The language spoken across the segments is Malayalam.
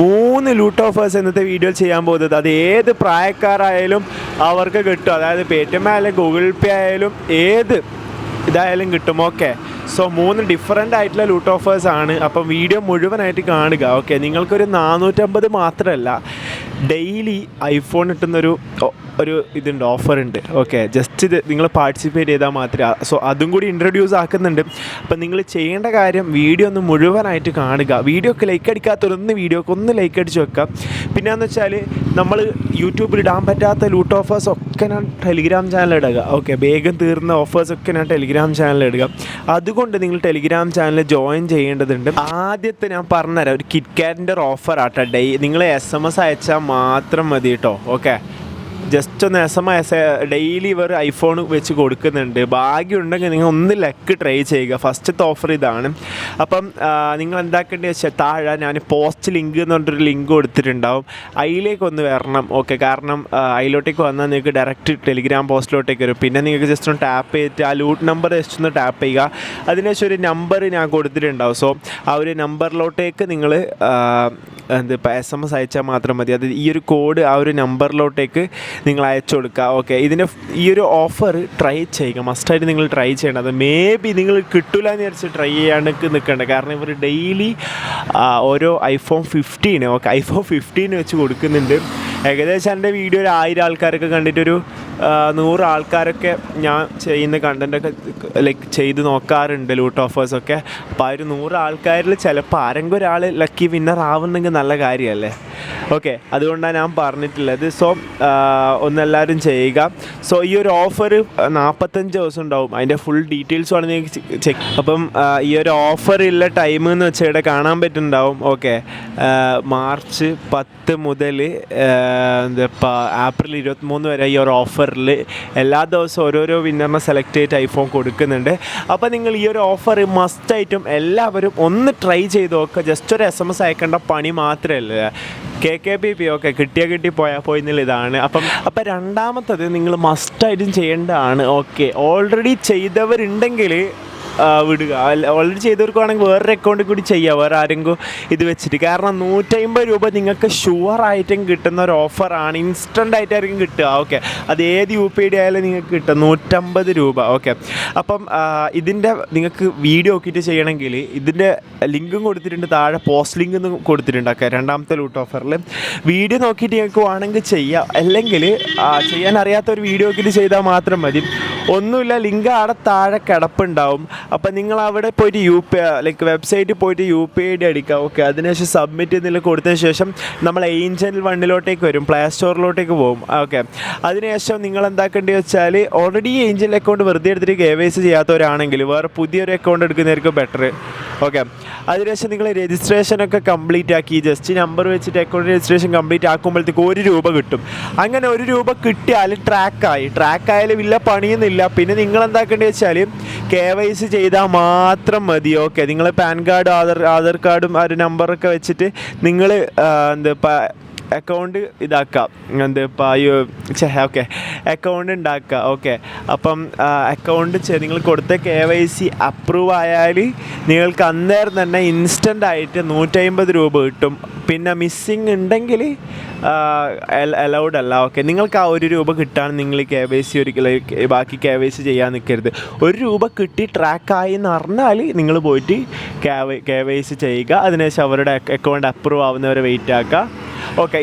3 ലൂട്ട് ഓഫേഴ്സ് ഇന്നത്തെ വീഡിയോ ചെയ്യാൻ പോകുന്നത്. അത് ഏത് പ്രായക്കാരായാലും അവർക്ക് കിട്ടും. അതായത് പേടിഎം ആയാലും ഗൂഗിൾ പേ ആയാലും ഏത് ഇതായാലും കിട്ടും. ഓക്കെ, സോ 3 ഡിഫറെൻ്റ് ആയിട്ടുള്ള ലൂട്ട് ഓഫേഴ്സ് ആണ്. അപ്പം വീഡിയോ മുഴുവനായിട്ട് കാണുക. ഓക്കെ, നിങ്ങൾക്കൊരു 450 മാത്രമല്ല, ഡെയിലി ഐഫോൺ കിട്ടുന്നൊരു ഇതുണ്ട്, ഓഫറുണ്ട്. ഓക്കെ, ജസ്റ്റ് ഇത് നിങ്ങൾ പാർട്ടിസിപ്പേറ്റ് ചെയ്താൽ മാത്രമേ, സോ അതും കൂടി ഇൻട്രൊഡ്യൂസ് ആക്കുന്നുണ്ട്. അപ്പം നിങ്ങൾ ചെയ്യേണ്ട കാര്യം വീഡിയോ ഒന്ന് മുഴുവനായിട്ട് കാണുക. വീഡിയോക്ക് ലൈക്ക് അടിക്കാത്തൊരൊന്ന് വീഡിയോക്ക് ഒന്ന് ലൈക്ക് അടിച്ച് വെക്കാം. പിന്നെയെന്ന് വെച്ചാൽ നമ്മൾ യൂട്യൂബിൽ ഇടാൻ പറ്റാത്ത ലൂട്ട് ഓഫേഴ്സ് ഒക്കെ ഞാൻ ടെലിഗ്രാം ചാനൽ ഇടുക. ഓക്കെ, വേഗം തീർന്ന ഓഫേഴ്സൊക്കെ ഞാൻ ടെലിഗ്രാം ചാനൽ ഇടുക. അതുകൊണ്ട് നിങ്ങൾ ടെലിഗ്രാം ചാനൽ ജോയിൻ ചെയ്യേണ്ടതുണ്ട്. ആദ്യത്തെ ഞാൻ പറഞ്ഞുതരാം, ഒരു കിറ്റ്കാറ്റിൻ്റെ ഒരു ഓഫർ ആട്ടോ. നിങ്ങൾ SMS അയച്ചാൽ മാത്രം മതി കേട്ടോ. ഓക്കെ, ജസ്റ്റ് ഒന്ന് SMS ഡെയിലി ഇവർ ഐഫോൺ വെച്ച് കൊടുക്കുന്നുണ്ട്. ഭാഗ്യമുണ്ടെങ്കിൽ നിങ്ങൾ ഒന്ന് ലക്ക് ട്രൈ ചെയ്യുക. ഫസ്റ്റത്തെ ഓഫർ ഇതാണ്. അപ്പം നിങ്ങൾ എന്താക്കേണ്ടത് വെച്ചാൽ താഴെ ഞാൻ പോസ്റ്റ് ലിങ്ക് എന്ന് പറഞ്ഞിട്ടൊരു ലിങ്ക് കൊടുത്തിട്ടുണ്ടാവും. അതിലേക്കൊന്ന് വരണം. ഓക്കെ, കാരണം അതിലോട്ടേക്ക് വന്നാൽ നിങ്ങൾക്ക് ഡയറക്റ്റ് ടെലിഗ്രാം പോസ്റ്റിലോട്ടേക്ക് വരും. പിന്നെ നിങ്ങൾക്ക് ജസ്റ്റ് ഒന്ന് ടാപ്പ് ചെയ്തിട്ട് ആ ലൂട്ട് നമ്പർ ജസ്റ്റ് ഒന്ന് ടാപ്പ് ചെയ്യുക. അതിനുശേഷം ഒരു നമ്പർ ഞാൻ കൊടുത്തിട്ടുണ്ടാവും. സോ ആ ഒരു നമ്പറിലോട്ടേക്ക് നിങ്ങൾ SMS അയച്ചാൽ മാത്രം മതി. അത് ഈ ഒരു കോഡ് ആ ഒരു നമ്പറിലോട്ടേക്ക് നിങ്ങൾ അയച്ചു കൊടുക്കുക. ഓക്കെ, ഈ ഒരു ഓഫർ ട്രൈ ചെയ്യുക. മസ്റ്റായിട്ട് നിങ്ങൾ ട്രൈ ചെയ്യണം. അത് മേ ബി നിങ്ങൾ കിട്ടില്ല എന്ന് വിചാരിച്ച് ട്രൈ ചെയ്യാണ്ട് നിൽക്കേണ്ട. കാരണം ഇവർ ഡെയിലി ഓരോ ഐഫോൺ 15 ഓക്കെ ഐഫോൺ 15 വെച്ച് കൊടുക്കുന്നുണ്ട്. ഏകദേശം എൻ്റെ വീഡിയോ ഒരു 1000 ആൾക്കാരൊക്കെ കണ്ടിട്ടൊരു 100 ആൾക്കാരൊക്കെ ഞാൻ ചെയ്യുന്ന കണ്ടൻറ്റൊക്കെ ലൈക്ക് ചെയ്ത് നോക്കാറുണ്ട് ലൂട്ട് ഓഫേഴ്സൊക്കെ. അപ്പോൾ ആ ഒരു 100 ആൾക്കാരിൽ ചിലപ്പോൾ ആരെങ്കിലും ഒരാൾ ലക്കി വിന്നർ ആവുന്നെങ്കിൽ നല്ല കാര്യമല്ലേ. ഓക്കെ, അതുകൊണ്ടാണ് ഞാൻ പറഞ്ഞിട്ടുള്ളത്. സോ ഒന്നെല്ലാവരും ചെയ്യുക. സോ ഈ ഒരു ഓഫർ 45 ദിവസം ഉണ്ടാവും. അതിൻ്റെ ഫുൾ ഡീറ്റെയിൽസ് ആണ് നിങ്ങൾക്ക് ചെക്ക്. അപ്പം ഈ ഒരു ഓഫറുള്ള ടൈം എന്ന് വെച്ചാൽ ഇവിടെ കാണാൻ പറ്റുന്നുണ്ടാവും. ഓക്കെ, മാർച്ച് 10 മുതൽ ഏപ്രിൽ 23 വരെ ഈ ഒരു ഓഫറിൽ എല്ലാ ദിവസവും ഓരോരോ വിന്നറിനെ സെലക്ട് ചെയ്തിട്ട് ഐഫോൺ കൊടുക്കുന്നുണ്ട്. അപ്പോൾ നിങ്ങൾ ഈ ഒരു ഓഫർ മസ്റ്റായിട്ടും എല്ലാവരും ഒന്ന് ട്രൈ ചെയ്ത് നോക്കുക. ജസ്റ്റ് ഒരു SMS അയക്കേണ്ട പണി മാത്രമല്ല. KKPP ഓക്കെ, കിട്ടി പോയെന്നുള്ള ഇതാണ്. അപ്പം രണ്ടാമത്തത് നിങ്ങൾ മസ്റ്റായിട്ടും ചെയ്യേണ്ടതാണ്. ഓക്കെ, ഓൾറെഡി ചെയ്തവരുണ്ടെങ്കിൽ വിടുക. ഓൾറെഡി ചെയ്തവർക്കാണെങ്കിൽ വേറൊരു അക്കൗണ്ടിൽ കൂടി ചെയ്യുക, വേറെ ആരെങ്കിലും ഇത് വെച്ചിട്ട്. കാരണം 150 രൂപ നിങ്ങൾക്ക് ഷുവറായിട്ടും കിട്ടുന്ന ഒരു ഓഫറാണ്. ഇൻസ്റ്റൻ്റ് ആയിട്ടായിരിക്കും കിട്ടുക. ഓക്കെ, അത് ഏത് UPID ആയാലും നിങ്ങൾക്ക് കിട്ടും 150 രൂപ. ഓക്കെ, അപ്പം ഇതിൻ്റെ നിങ്ങൾക്ക് വീഡിയോ നോക്കിയിട്ട് ചെയ്യണമെങ്കിൽ ഇതിൻ്റെ ലിങ്കും കൊടുത്തിട്ടുണ്ട്, താഴെ പോസ്റ്റ് ലിങ്ക് എന്ന് കൊടുത്തിട്ടുണ്ട്. ഓക്കെ, രണ്ടാമത്തെ ലൂട്ട് ഓഫറിൽ വീഡിയോ നോക്കിയിട്ട് നിങ്ങൾക്ക് വേണമെങ്കിൽ ചെയ്യാം. അല്ലെങ്കിൽ ചെയ്യാൻ അറിയാത്തൊരു വീഡിയോ നോക്കിയിട്ട് ചെയ്താൽ മാത്രം മതി. ഒന്നുമില്ല, ലിങ്ക് അവിടെ താഴെ കിടപ്പുണ്ടാവും. അപ്പം നിങ്ങൾ അവിടെ പോയിട്ട് ലൈക്ക് വെബ്സൈറ്റിൽ പോയിട്ട് UPID അടിക്കുക. ഓക്കെ, അതിനുശേഷം സബ്മിറ്റ് ചെയ്യുന്നതിൽ കൊടുത്തതിന് ശേഷം നമ്മൾ ഏഞ്ചൽ 1 വരും, പ്ലേ സ്റ്റോറിലോട്ടേക്ക് പോകും. ഓക്കെ, അതിനുശേഷം നിങ്ങൾ എന്താക്കേണ്ടത് വെച്ചാൽ ഓൾറെഡി ഏഞ്ചൽ അക്കൗണ്ട് വെറുതെ എടുത്തിട്ട് KYC ചെയ്യാത്തവരാണെങ്കിൽ വേറെ പുതിയൊരു അക്കൗണ്ട് എടുക്കുന്നതായിരിക്കും ബെറ്റർ. ഓക്കെ, അതിനുശേഷം നിങ്ങൾ രജിസ്ട്രേഷനൊക്കെ കംപ്ലീറ്റ് ആക്കി ജസ്റ്റ് നമ്പർ വെച്ചിട്ട് അക്കൗണ്ട് രജിസ്ട്രേഷൻ കംപ്ലീറ്റ് ആക്കുമ്പോഴത്തേക്ക് 1 രൂപ കിട്ടും. അങ്ങനെ 1 രൂപ കിട്ടിയാൽ ട്രാക്കായാലും ഇല്ല പണിയൊന്നുമില്ല. പിന്നെ നിങ്ങൾ എന്താക്കേണ്ടത് വെച്ചാൽ KYC ചെയ്താൽ മാത്രം മതി. ഓക്കെ, നിങ്ങൾ പാൻ കാർഡ് ആധാർ കാർഡും ആ ഒരു നമ്പറൊക്കെ വെച്ചിട്ട് നിങ്ങൾ അക്കൗണ്ട് ഇതാക്കാം. ഓക്കെ, അക്കൗണ്ട് ഉണ്ടാക്കുക. ഓക്കെ, അപ്പം അക്കൗണ്ട് നിങ്ങൾ കൊടുത്ത KYC അപ്രൂവ് ആയാൽ നിങ്ങൾക്ക് അന്നേരം തന്നെ ഇൻസ്റ്റൻ്റ് ആയിട്ട് 150 രൂപ കിട്ടും. പിന്നെ മിസ്സിങ് ഉണ്ടെങ്കിൽ അലൗഡ് അല്ല. ഓക്കെ, നിങ്ങൾക്ക് ആ 1 രൂപ കിട്ടാൻ നിങ്ങൾ KYC ഒരിക്കലും ബാക്കി KYC ചെയ്യാൻ നിൽക്കരുത്. 1 രൂപ കിട്ടി ട്രാക്കായി എന്ന് പറഞ്ഞാൽ നിങ്ങൾ പോയിട്ട് KYC ചെയ്യുക. അതിനുശേഷം അവരുടെ അക്കൗണ്ട് അപ്രൂവ് ആവുന്നവരെ വെയിറ്റ് ആക്കുക. ഓക്കെ,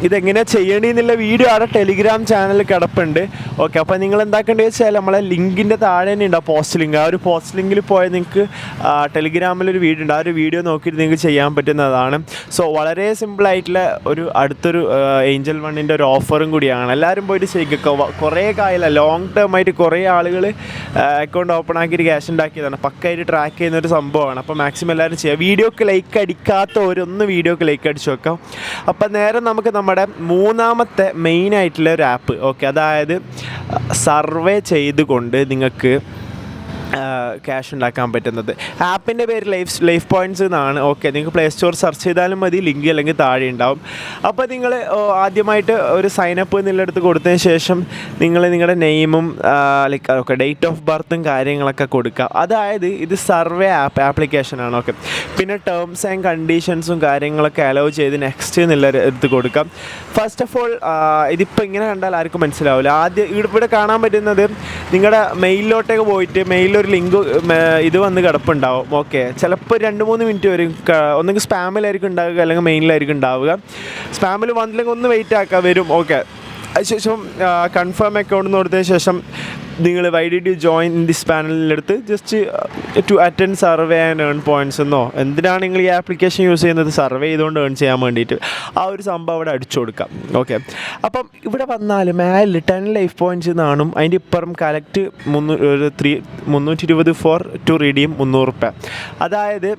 ഇതെങ്ങനെയാണ് ചെയ്യേണ്ടതെന്നുള്ള വീഡിയോ അവിടെ ടെലിഗ്രാം ചാനലിൽ കിടപ്പുണ്ട്. ഓക്കെ, അപ്പോൾ നിങ്ങൾ എന്താക്കേണ്ടത് വെച്ചാൽ നമ്മളെ ലിങ്കിൻ്റെ താഴെ തന്നെ ഉണ്ടാവും പോസ്റ്റ് ലിങ്ക്. ആ ഒരു പോസ്റ്റ് ലിങ്കിൽ പോയാൽ നിങ്ങൾക്ക് ടെലിഗ്രാമിലൊരു വീഡിയോ ഉണ്ട്. ആ ഒരു വീഡിയോ നോക്കിയിട്ട് നിങ്ങൾക്ക് ചെയ്യാൻ പറ്റുന്നതാണ്. സോ വളരെ സിമ്പിളായിട്ടുള്ള അടുത്തൊരു ഏഞ്ചൽ 1 ഒരു ഓഫറും കൂടിയാണ്. എല്ലാവരും പോയിട്ട് ചെയ്യുക. കുറേ കാലം ലോങ് ടേം ആയിട്ട് കുറേ ആളുകൾ അക്കൗണ്ട് ഓപ്പൺ ആക്കിയിട്ട് ക്യാഷ് ഉണ്ടാക്കിയതാണ്. പക്കായിട്ട് ട്രാക്ക് ചെയ്യുന്നൊരു സംഭവമാണ്. അപ്പോൾ മാക്സിമം എല്ലാവരും ചെയ്യുക. വീഡിയോക്ക് ലൈക്ക് അടിക്കാത്തവരൊന്ന് വീഡിയോക്ക് ലൈക്ക് അടിച്ച് വെക്കാം. അപ്പം നേരെ നമുക്ക് നമ്മുടെ മൂന്നാമത്തെ മെയിനായിട്ടുള്ള ഒരു ആപ്പ്. ഓക്കെ, അതായത് സർവേ ചെയ്തുകൊണ്ട് നിങ്ങൾക്ക് ക്യാഷ് ഉണ്ടാക്കാൻ പറ്റുന്നത്. ആപ്പിൻ്റെ പേര് ലൈഫ് പോയിൻറ്റ്സ് എന്നാണ്. ഓക്കെ, നിങ്ങൾക്ക് പ്ലേ സ്റ്റോർ സെർച്ച് ചെയ്താലും മതി, ലിങ്ക് അല്ലെങ്കിൽ താഴെ ഉണ്ടാവും. അപ്പോൾ നിങ്ങൾ ആദ്യമായിട്ട് ഒരു സൈനപ്പ് എന്നുള്ളിടത്ത് കൊടുത്തതിന് ശേഷം നിങ്ങൾ നിങ്ങളുടെ നെയിമും ലൈക്ക് ഡേറ്റ് ഓഫ് ബർത്തും കാര്യങ്ങളൊക്കെ കൊടുക്കുക. അതായത് ഇത് സർവേ ആപ്ലിക്കേഷനാണ്. ഓക്കെ, പിന്നെ ടേംസ് ആൻഡ് കണ്ടീഷൻസും കാര്യങ്ങളൊക്കെ അലോ ചെയ്ത് നെക്സ്റ്റ് എന്നുള്ള എടുത്ത് കൊടുക്കാം. ഫസ്റ്റ് ഓഫ് ഓൾ ഇതിപ്പോൾ ഇങ്ങനെ കണ്ടാൽ ആർക്കും മനസ്സിലാവില്ല. ആദ്യം ഇവിടെ കാണാൻ പറ്റുന്നത് നിങ്ങളുടെ മെയിലിലോട്ടേക്ക് പോയിട്ട് മെയിലൊരു ലിങ്ക് ഇത് വന്ന് കിടപ്പുണ്ടാവും. ഓക്കെ, ചിലപ്പോൾ 2-3 മിനിറ്റ് വരും. ഒന്നെങ്കിൽ സ്പാമിലായിരിക്കും ഉണ്ടാവുക അല്ലെങ്കിൽ മെയിലിലായിരിക്കും ഉണ്ടാവുക. സ്പാമിൽ വന്നില്ലെങ്കിൽ ഒന്ന് വെയിറ്റ് ആക്കുക, വരും. ഓക്കെ, അതിനുശേഷം കൺഫേം അക്കൗണ്ട് എന്ന് കൊടുത്തതിന് ശേഷം നിങ്ങൾ why did you join in this പാനലിലെടുത്ത് just to attend survey and earn points എന്നോ എന്തിനാണ് നിങ്ങൾ ഈ ആപ്ലിക്കേഷൻ യൂസ് ചെയ്യുന്നത്, സർവേ ചെയ്തുകൊണ്ട് ഏൺ ചെയ്യാൻ വേണ്ടിയിട്ട് ആ ഒരു സംഭവം അവിടെ അടിച്ചു കൊടുക്കാം. ഓക്കെ, അപ്പം ഇവിടെ വന്നാൽ മേലിൽ 10 ലൈഫ് പോയിൻറ്റ്സ് എന്നാണ്. അതിൻ്റെ ഇപ്പുറം കലക്ട് 320 ഫോർ ടു റിഡീം 300 രൂപ. അതായത്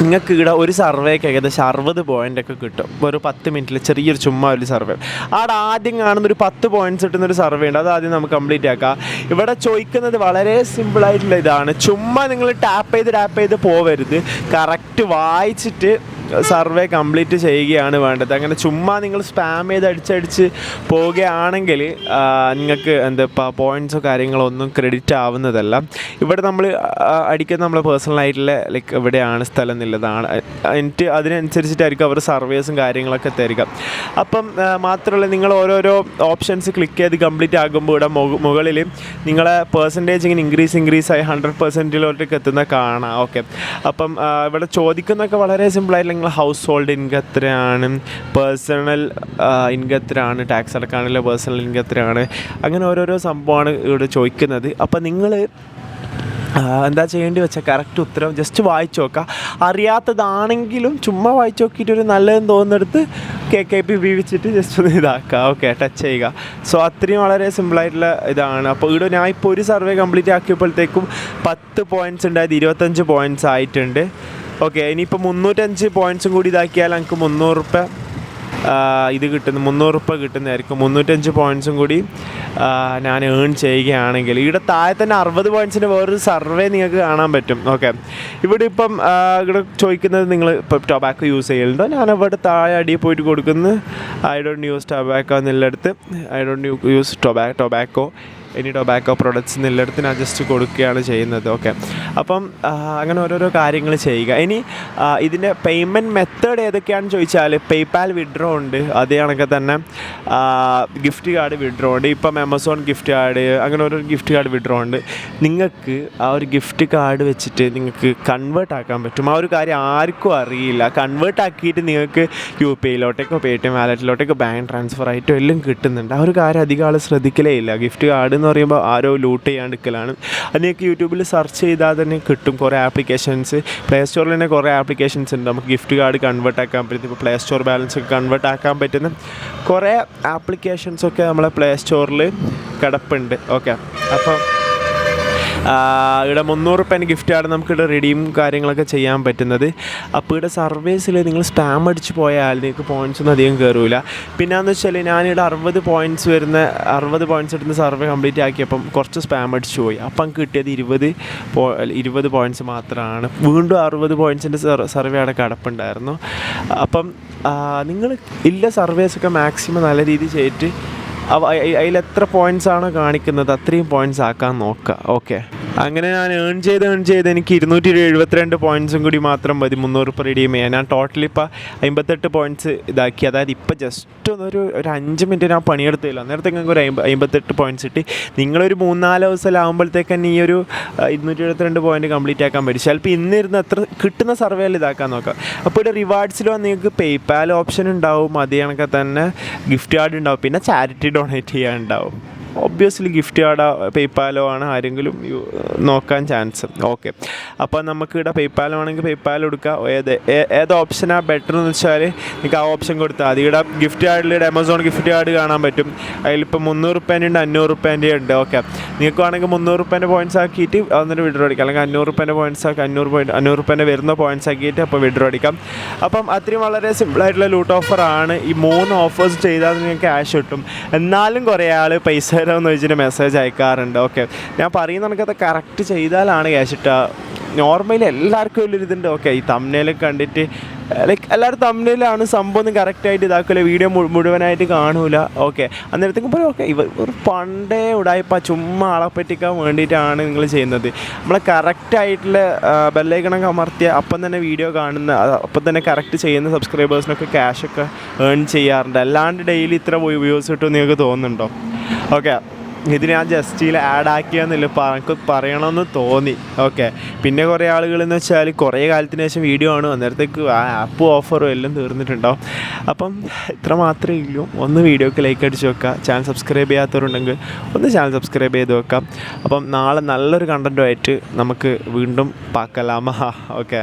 നിങ്ങൾക്ക് ഇവിടെ ഒരു സർവേക്ക് ഏകദേശം 60 പോയിൻ്റൊക്കെ കിട്ടും. ഒരു 10 മിനിറ്റിൽ ചെറിയൊരു ചുമ്മാ ഒരു സർവേ. അവിടെ ആദ്യം കാണുന്നൊരു 10 പോയിൻറ്റ്സ് കിട്ടുന്നൊരു സർവേ ഉണ്ട്. അത് ആദ്യം നമുക്ക് കംപ്ലീറ്റ് ആക്കാം. ഇവിടെ ചോദിക്കുന്നത് വളരെ സിമ്പിളായിട്ടുള്ള ഇതാണ്. ചുമ്മാ നിങ്ങൾ ടാപ്പ് ചെയ്ത് പോവരുത്. കറക്റ്റ് വായിച്ചിട്ട് സർവേ കംപ്ലീറ്റ് ചെയ്യുകയാണ് വേണ്ടത്. അങ്ങനെ ചുമ്മാ നിങ്ങൾ സ്പാം ചെയ്ത് അടിച്ചടിച്ച് പോവുകയാണെങ്കിൽ നിങ്ങൾക്ക് പോയിൻറ്റ്സോ കാര്യങ്ങളോ ഒന്നും ക്രെഡിറ്റ് ആവുന്നതല്ല. ഇവിടെ നമ്മൾ അടിക്കുന്ന നമ്മളെ പേഴ്സണലായിട്ടുള്ള ലൈക്ക് എവിടെയാണ് സ്ഥലം എന്നുള്ളതാണ്. എന്നിട്ട് അതിനനുസരിച്ചിട്ടായിരിക്കും അവർ സർവേസും കാര്യങ്ങളൊക്കെ തരിക. അപ്പം മാത്രമല്ല, നിങ്ങൾ ഓരോരോ ഓപ്ഷൻസ് ക്ലിക്ക് ചെയ്ത് കംപ്ലീറ്റ് ആകുമ്പോൾ ഇവിടെ മുകളിൽ നിങ്ങളെ പേഴ്സൻറ്റേജ് ഇങ്ങനെ ഇൻക്രീസ് ആയി 100%-ലോട്ടേക്ക് എത്തുന്ന കാണാം. ഓക്കെ, അപ്പം ഇവിടെ ചോദിക്കുന്നതൊക്കെ വളരെ സിമ്പിളായിട്ട് നിങ്ങൾ ഹൗസ് ഹോൾഡ് ഇൻകം എത്രയാണ്, പേഴ്സണൽ ഇൻകം എത്രയാണ്, ടാക്സ് അടക്കാനുള്ള പേഴ്സണൽ ഇൻകം എത്രയാണ്, അങ്ങനെ ഓരോരോ സംഭവമാണ് ഇവിടെ ചോദിക്കുന്നത്. അപ്പം നിങ്ങൾ എന്താ ചെയ്യേണ്ടി വെച്ചാൽ കറക്റ്റ് ഉത്തരം ജസ്റ്റ് വായിച്ചു നോക്കുക. അറിയാത്തതാണെങ്കിലും ചുമ്മാ വായിച്ചു നോക്കിയിട്ടൊരു നല്ലതെന്ന് തോന്നുന്നിടത്ത് KKPP വെച്ചിട്ട് ജസ്റ്റ് ഒന്ന് ഇതാക്കുക. ഓക്കെ, ടച്ച് ചെയ്യുക. സോ അത്രയും വളരെ സിമ്പിളായിട്ടുള്ള ഇതാണ്. അപ്പോൾ ഇവിടെ ഞാൻ ഇപ്പോൾ ഒരു സർവേ കംപ്ലീറ്റ് ആക്കിയപ്പോഴത്തേക്കും 10 പോയിൻറ്റ്സ് ഉണ്ടായത് 25 പോയിൻറ്റ്സ് ആയിട്ടുണ്ട്. ഓക്കെ, ഇനിയിപ്പോൾ 305 പോയിൻറ്റ്സും കൂടി ഇതാക്കിയാൽ എനിക്ക് 300 രൂപ ഇത് കിട്ടുന്നു. 300 രൂപ കിട്ടുന്നതായിരിക്കും. 305 പോയിൻറ്റ്സും കൂടി ഞാൻ ഏൺ ചെയ്യുകയാണെങ്കിൽ ഇവിടെ താഴെ തന്നെ 60 പോയിൻറ്റ്സിൻ്റെ വേറൊരു സർവേ നിങ്ങൾക്ക് കാണാൻ പറ്റും. ഓക്കെ, ഇവിടെ ഇപ്പം ഇവിടെ ചോദിക്കുന്നത് നിങ്ങൾ ഇപ്പം ടൊബാക്കോ യൂസ് ചെയ്യലുണ്ടോ. ഞാനിവിടെ താഴെ അടിയിൽ പോയിട്ട് കൊടുക്കുന്നത് ഐ ഡോണ്ട് യൂസ് ടൊബാക്കോ എന്നുള്ളിടത്ത് ഐ ഡോണ്ട് യൂസ് ടൊബാക്കോ ഇനി ടൊബാക്കോ പ്രൊഡക്ട്സ് എന്നുള്ളിടത്ത് ഞാൻ ജസ്റ്റ് കൊടുക്കുകയാണ് ചെയ്യുന്നത്. ഓക്കെ, അപ്പം അങ്ങനെ ഓരോരോ കാര്യങ്ങൾ ചെയ്യുക. ഇനി ഇതിൻ്റെ പേയ്മെൻറ്റ് മെത്തേഡ് ഏതൊക്കെയാണെന്ന് ചോദിച്ചാൽ പേയ്പാൽ വിഡ്രോ ഉണ്ട്, അതേ കണക്കെ തന്നെ ഗിഫ്റ്റ് കാർഡ് വിഡ്രോ ഉണ്ട്. ഇപ്പം ആമസോൺ ഗിഫ്റ്റ് കാർഡ് അങ്ങനെ ഓരോ ഗിഫ്റ്റ് കാർഡ് വിഡ്രോ ഉണ്ട്. നിങ്ങൾക്ക് ആ ഒരു ഗിഫ്റ്റ് കാർഡ് വെച്ചിട്ട് നിങ്ങൾക്ക് കൺവേർട്ട് ആക്കാൻ പറ്റും. ആ ഒരു കാര്യം ആർക്കും അറിയില്ല. കൺവേർട്ട് ആക്കിയിട്ട് നിങ്ങൾക്ക് UPIയിലോട്ടേക്കോ പേടിഎം വാലറ്റിലോട്ടേക്കോ ബാങ്ക് ട്രാൻസ്ഫർ ആയിട്ടോ എല്ലാം കിട്ടുന്നുണ്ട്. ആ ഒരു കാര്യം അധികം ആൾ ശ്രദ്ധിക്കലേ ഇല്ല. ഗിഫ്റ്റ് കാർഡ് എന്ന് പറയുമ്പോൾ ആരോ ലൂട്ട് ചെയ്യാണ്ടിരിക്കലാണ്. അതിനൊക്കെ യൂട്യൂബിൽ സെർച്ച് ചെയ്താൽ തന്നെ കിട്ടും കുറേ ആപ്ലിക്കേഷൻസ്. പ്ലേ സ്റ്റോറിൽ തന്നെ കുറേ ആപ്ലിക്കേഷൻസ് ഉണ്ട് നമുക്ക് ഗിഫ്റ്റ് കാർഡ് കൺവേർട്ട് ആക്കാൻ പറ്റും. ഇപ്പോൾ പ്ലേ സ്റ്റോർ ബാലൻസ് ഒക്കെ കൺവേർട്ട് ആക്കാൻ പറ്റുന്ന കുറേ ആപ്ലിക്കേഷൻസൊക്കെ നമ്മളെ പ്ലേ സ്റ്റോറിൽ കിടപ്പുണ്ട്. ഓക്കെ, അപ്പം ഇവിടെ 300 രൂപേൻ്റെ ഗിഫ്റ്റ് കാർഡ് നമുക്കിവിടെ റിഡീം കാര്യങ്ങളൊക്കെ ചെയ്യാൻ പറ്റുന്നത്. അപ്പോൾ ഇവിടെ സർവീസിൽ നിങ്ങൾ സ്പാം അടിച്ച് പോയാൽ നിങ്ങൾക്ക് പോയിൻറ്റ്സ് ഒന്നും അധികം കയറില്ല. പിന്നെയെന്ന് വെച്ചാൽ ഞാനിവിടെ 60 പോയിൻറ്റ്സ് എടുക്കുന്ന സർവേ കംപ്ലീറ്റ് ആക്കിയപ്പം കുറച്ച് സ്പാം അടിച്ച് പോയി. അപ്പം കിട്ടിയത് 20 പോയിൻറ്റ്സ് മാത്രമാണ്. വീണ്ടും 60 പോയിൻറ്റ്സിൻ്റെ സർവേ അവിടെ കിടപ്പുണ്ടായിരുന്നു. അപ്പം നിങ്ങൾ ഇല്ല സർവേസൊക്കെ മാക്സിമം നല്ല രീതിയിൽ ചെയ്തിട്ട് അതിലെത്ര പോയിൻറ്റ്സ് ആണോ കാണിക്കുന്നത് അത്രയും പോയിൻറ്റ്സ് ആക്കാൻ നോക്കുക. ഓക്കെ, അങ്ങനെ ഞാൻ ഏൺ ചെയ്ത് എനിക്ക് 272 പോയിൻറ്റ്സും കൂടി മാത്രം മതി 300 രൂപ റിഡീം ചെയ്യാൻ. ഞാൻ ടോട്ടലി ഇപ്പോൾ 58 പോയിൻറ്റ്സ് ഇതാക്കി. അതായത് ഇപ്പോൾ ജസ്റ്റ് ഒരു 5 മിനിറ്റ് ഞാൻ പണിയെടുത്തില്ല, അന്നേരത്തെ നിങ്ങൾക്ക് ഒരു 58 പോയിൻറ്റ്സ് കിട്ടി. നിങ്ങളൊരു 3-4 ദിവസമാകുമ്പോഴത്തേക്ക് തന്നെ ഈ ഒരു 272 പോയിൻറ്റ് കംപ്ലീറ്റ് ആക്കാൻ പറ്റും. ചിലപ്പോൾ ഇന്നിരുന്ന് എത്ര കിട്ടുന്ന സർവേയിൽ ഇതാക്കാൻ നോക്കാം. അപ്പോൾ ഇവിടെ റിവാർഡ്സിൽ വന്ന് നിങ്ങൾക്ക് പേയ്പാൽ ഓപ്ഷൻ ഉണ്ടാവും, അതേ കണക്കെ തന്നെ ഗിഫ്റ്റ് കാർഡ് ഉണ്ടാവും, പിന്നെ ചാരിറ്റി ഡൊണേറ്റ് ചെയ്യാനുണ്ടാവും. ഒബ്വിയസ്ലി ഗിഫ്റ്റ് കാർഡോ പേയ്പാലോ ആണ് ആരെങ്കിലും നോക്കാൻ ചാൻസ്. ഓക്കെ, അപ്പോൾ നമുക്കിവിടെ പേയ്പാലോ ആണെങ്കിൽ പേയ്പാൽ കൊടുക്കുക. ഏത് ഓപ്ഷനാണ് ബെറ്റർ എന്ന് വെച്ചാൽ നിങ്ങൾക്ക് ആ ഓപ്ഷൻ കൊടുത്താൽ മതി. ഇവിടെ ഗിഫ്റ്റ് കാർഡിൽ ആമസോൺ ഗിഫ്റ്റ് കാർഡ് കാണാൻ പറ്റും. അതിലിപ്പോൾ 300 രൂപേൻ്റെ ഉണ്ട്, 500 രൂപേൻ്റെ ഉണ്ട്. ഓക്കെ, നിങ്ങൾക്ക് വേണമെങ്കിൽ 300 രൂപേൻ്റെ പോയിൻറ്റ്സ് ആക്കിയിട്ട് അതൊന്നിട്ട് വിഡ്രോ അടിക്കാം. അല്ലെങ്കിൽ 500 രൂപേൻ്റെ പോയിൻറ്റ്സ് ആക്കി 500 രൂപേൻ്റെ വരുന്ന പോയിൻറ്റ്സ് ആക്കിയിട്ട് അപ്പോൾ വിഡ്രോ അടിക്കാം. അപ്പം അത്രയും വളരെ സിമ്പിളായിട്ടുള്ള ലൂട്ട് ഓഫറാണ്. ഈ 3 ഓഫേഴ്സ് ചെയ്താൽ നിങ്ങൾക്ക് ക്യാഷ് കിട്ടും. എന്നാലും കുറേ ആൾ പൈസ തരാമെന്ന് ചോദിച്ചിട്ട് മെസ്സേജ് അയക്കാറുണ്ട്. ഓക്കെ, ഞാൻ പറയുന്ന കണക്കത് കറക്റ്റ് ചെയ്താലാണ് ക്യാഷ് കിട്ടുക. നോർമലി എല്ലാവർക്കും വലിയൊരിതുണ്ട്. ഓക്കെ, ഈ തമ്മിലൊക്കെ കണ്ടിട്ട് ലൈക്ക് എല്ലാവരും തമ്മിലാണ് സംഭവം ഒന്നും കറക്റ്റായിട്ട് ഇതാക്കില്ല, വീഡിയോ മുഴുവനായിട്ട് കാണൂല. ഓക്കെ, അന്നേരത്തേക്കും പോയി ഓക്കെ ഇവർ പണ്ടേ ഉടായിപ്പോൾ ചുമ്മാ ആളെ പറ്റിക്കാൻ വേണ്ടിയിട്ടാണ് നിങ്ങൾ ചെയ്യുന്നത്. നമ്മളെ കറക്റ്റായിട്ടുള്ള ബെല്ലൈക്കണൊക്കെ അമർത്തിയ അപ്പം തന്നെ വീഡിയോ കാണുന്ന അപ്പം തന്നെ കറക്റ്റ് ചെയ്യുന്ന സബ്സ്ക്രൈബേഴ്സിനൊക്കെ ക്യാഷൊക്കെ ഏൺ ചെയ്യാറുണ്ട്. അല്ലാണ്ട് ഡെയിലി ഇത്ര വ്യൂസ് കിട്ടും നിങ്ങൾക്ക് തോന്നുന്നുണ്ടോ? ഓക്കെ, ഇത് ഞാൻ ജസ്റ്റ് ഇതിൽ ആഡ് ആക്കിയാന്നില്ല, എനിക്ക് പറയണമെന്ന് തോന്നി. ഓക്കെ, പിന്നെ കുറേ ആളുകളെന്ന് വെച്ചാൽ കുറേ കാലത്തിന് ശേഷം വീഡിയോ ആണ്, അന്നേരത്തേക്ക് ആ ആപ്പും ഓഫറും എല്ലാം തീർന്നിട്ടുണ്ടാവും. അപ്പം ഇത്ര മാത്രമേ ഉള്ളൂ. ഒന്ന് വീഡിയോക്ക് ലൈക്ക് അടിച്ച് വെക്കുക. ചാനൽ സബ്സ്ക്രൈബ് ചെയ്യാത്തവരുണ്ടെങ്കിൽ ഒന്ന് ചാനൽ സബ്സ്ക്രൈബ് ചെയ്ത് വെക്കാം. അപ്പം നാളെ നല്ലൊരു കണ്ടൻറ്റുമായിട്ട് നമുക്ക് വീണ്ടും പാക്കലാമ. ഓക്കെ.